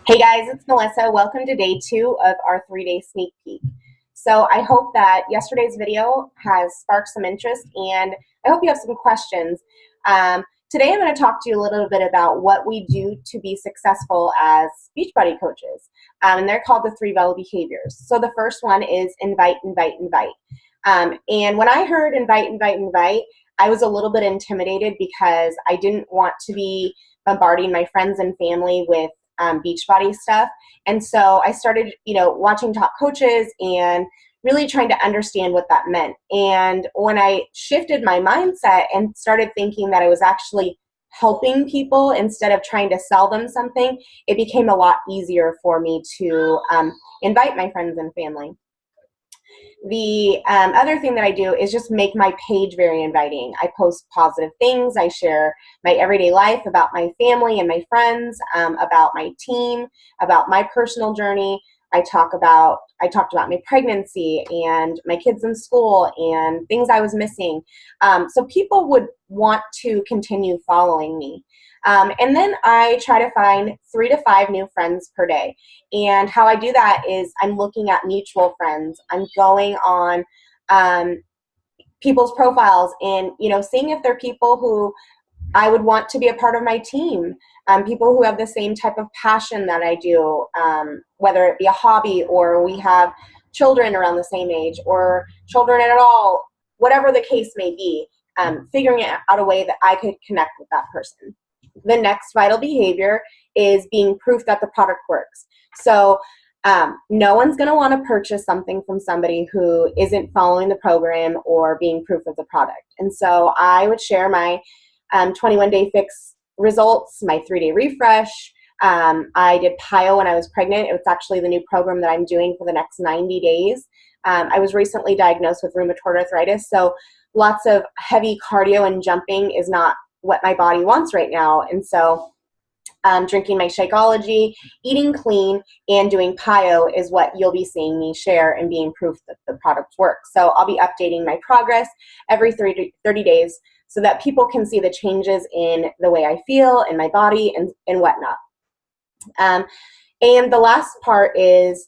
Hey guys, it's Melissa. Welcome to day 2 of our 3-day sneak peek. So I hope that yesterday's video has sparked some interest, and I hope you have some questions. Today I'm going to talk to you a little bit about what we do to be successful as Beachbody coaches, and they're called the 3 Vital Behaviors. So the first one is invite, invite, invite. And when I heard invite, invite, invite, I was a little bit intimidated because I didn't want to be bombarding my friends and family with Beachbody stuff. And so I started, watching top coaches and really trying to understand what that meant. And when I shifted my mindset and started thinking that I was actually helping people instead of trying to sell them something, it became a lot easier for me to invite my friends and family. The other thing that I do is just make my page very inviting. I post positive things. I share my everyday life about my family and my friends, about my team, about my personal journey. I talked about my pregnancy and my kids in school and things I was missing. So people would want to continue following me. And then I try to find 3 to 5 new friends per day. And how I do that is I'm looking at mutual friends. I'm going on people's profiles and, seeing if they're people who I would want to be a part of my team, people who have the same type of passion that I do, whether it be a hobby or we have children around the same age or children at all, whatever the case may be, figuring out a way that I could connect with that person. The next vital behavior is being proof that the product works. So no one's going to want to purchase something from somebody who isn't following the program or being proof of the product. And so I would share my 21-day fix results, my 3-day refresh. I did PIO when I was pregnant. It was actually the new program that I'm doing for the next 90 days. I was recently diagnosed with rheumatoid arthritis, so lots of heavy cardio and jumping is not what my body wants right now. And so drinking my Shakeology, eating clean, and doing PIO is what you'll be seeing me share and being proof that the products work. So I'll be updating my progress every 30 days so that people can see the changes in the way I feel in my body and whatnot. And the last part is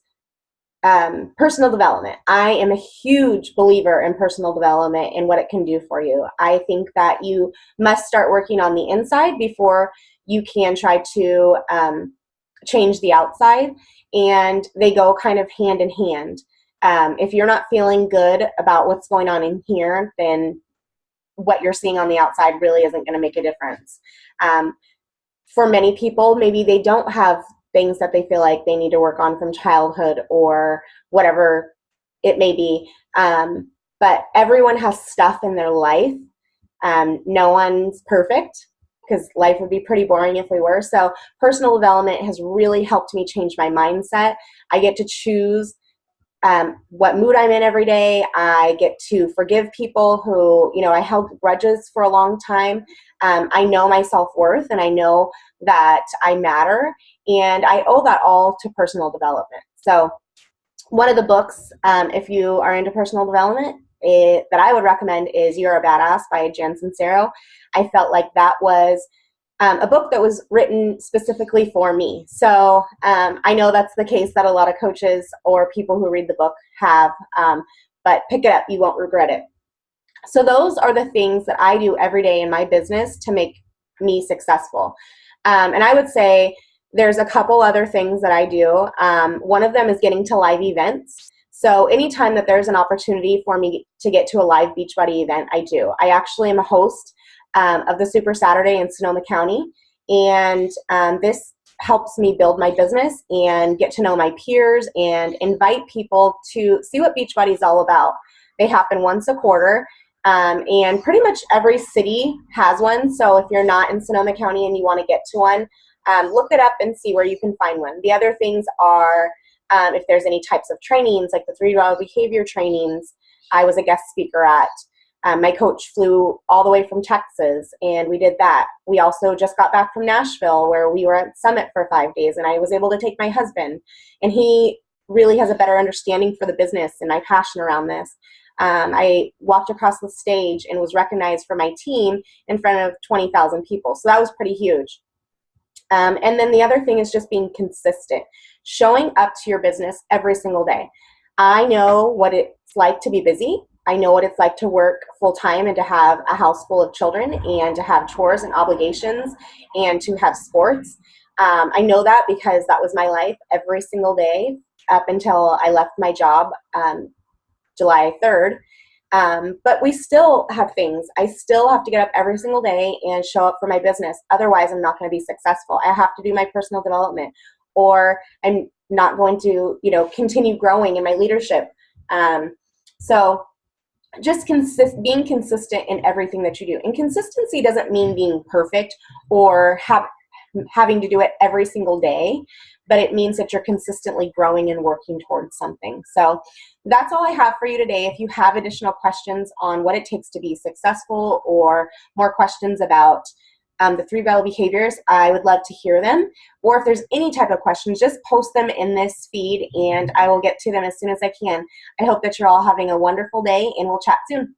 personal development. I am a huge believer in personal development and what it can do for you. I think that you must start working on the inside before you can try to change the outside, and they go kind of hand in hand. If you're not feeling good about what's going on in here, then what you're seeing on the outside really isn't going to make a difference. For many people, maybe they don't have things that they feel like they need to work on from childhood or whatever it may be. But everyone has stuff in their life. No one's perfect because life would be pretty boring if we were. So personal development has really helped me change my mindset. I get to choose what mood I'm in every day. I get to forgive people who, I held grudges for a long time. I know my self-worth and I know that I matter, and I owe that all to personal development. So one of the books, if you are into personal development, that I would recommend is You're a Badass by Jan Sincero. I felt like that was a book that was written specifically for me. So I know that's the case that a lot of coaches or people who read the book have, but pick it up, you won't regret it. So those are the things that I do every day in my business to make me successful. And I would say there's a couple other things that I do. One of them is getting to live events. So anytime that there's an opportunity for me to get to a live Beachbody event, I do. I actually am a host of the Super Saturday in Sonoma County, and this helps me build my business and get to know my peers and invite people to see what Beachbody is all about. They happen once a quarter, and pretty much every city has one. So if you're not in Sonoma County and you want to get to one, look it up and see where you can find one. The other things are if there's any types of trainings, like the 3 Vital Behavior trainings, I was a guest speaker at. My coach flew all the way from Texas, and we did that. We also just got back from Nashville, where we were at Summit for 5 days, and I was able to take my husband, and he really has a better understanding for the business and my passion around this. I walked across the stage and was recognized for my team in front of 20,000 people, so that was pretty huge. And then the other thing is just being consistent, showing up to your business every single day. I know what it's like to be busy. I know what it's like to work full time and to have a house full of children and to have chores and obligations and to have sports. I know that because that was my life every single day up until I left my job July 3rd. But we still have things. I still have to get up every single day and show up for my business. Otherwise, I'm not going to be successful. I have to do my personal development, or I'm not going to, continue growing in my leadership. So just being consistent in everything that you do. And consistency doesn't mean being perfect or having to do it every single day, but it means that you're consistently growing and working towards something. So that's all I have for you today. If you have additional questions on what it takes to be successful, or more questions about the 3 vital behaviors, I would love to hear them. Or if there's any type of questions, just post them in this feed and I will get to them as soon as I can. I hope that you're all having a wonderful day, and we'll chat soon.